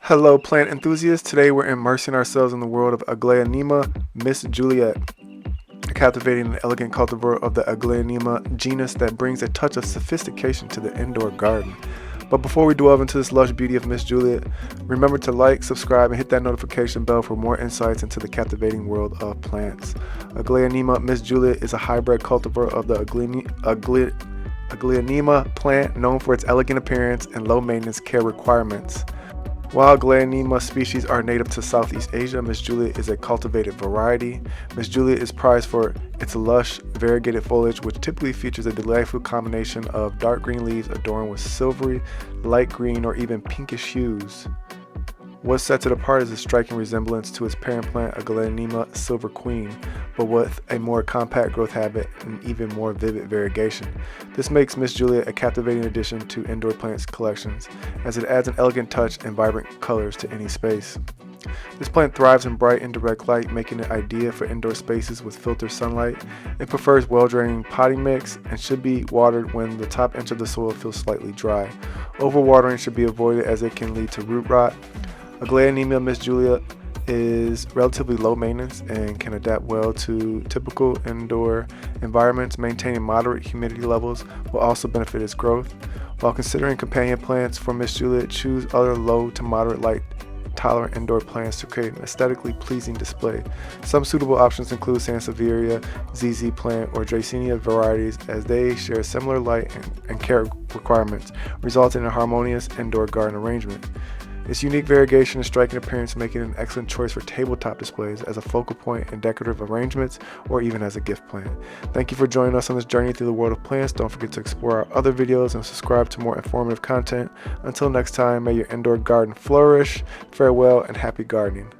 Hello, plant enthusiasts. Today we're immersing ourselves in the world of Aglaonema Miss Juliet, a captivating and elegant cultivar of the Aglaonema genus that brings a touch of sophistication to the indoor garden. But before we delve into this lush beauty of Miss Juliet, remember to like, subscribe, and hit that notification bell for more insights into the captivating world of plants. Aglaonema Miss Juliet is a hybrid cultivar of the Aglaonema plant known for its elegant appearance and low maintenance care requirements. While Aglaonema species are native to Southeast Asia, Miss Juliet is a cultivated variety. Miss Juliet is prized for its lush, variegated foliage, which typically features a delightful combination of dark green leaves adorned with silvery, light green, or even pinkish hues. What sets it apart is a striking resemblance to its parent plant, Aglaonema Silver Queen, but with a more compact growth habit and even more vivid variegation. This makes Miss Juliet a captivating addition to indoor plants collections, as it adds an elegant touch and vibrant colors to any space. This plant thrives in bright indirect light, making it ideal for indoor spaces with filtered sunlight. It prefers well-draining potting mix and should be watered when the top inch of the soil feels slightly dry. Overwatering should be avoided as it can lead to root rot. Aglaonema Miss Juliet is relatively low maintenance and can adapt well to typical indoor environments. Maintaining moderate humidity levels will also benefit its growth. While considering companion plants for Miss Juliet, choose other low to moderate light tolerant indoor plants to create an aesthetically pleasing display. Some suitable options include Sansevieria, ZZ plant, or Dracaena varieties, as they share similar light and care requirements, resulting in a harmonious indoor garden arrangement. Its unique variegation and striking appearance make it an excellent choice for tabletop displays, as a focal point in decorative arrangements, or even as a gift plant. Thank you for joining us on this journey through the world of plants. Don't forget to explore our other videos and subscribe to more informative content. Until next time, may your indoor garden flourish. Farewell and happy gardening.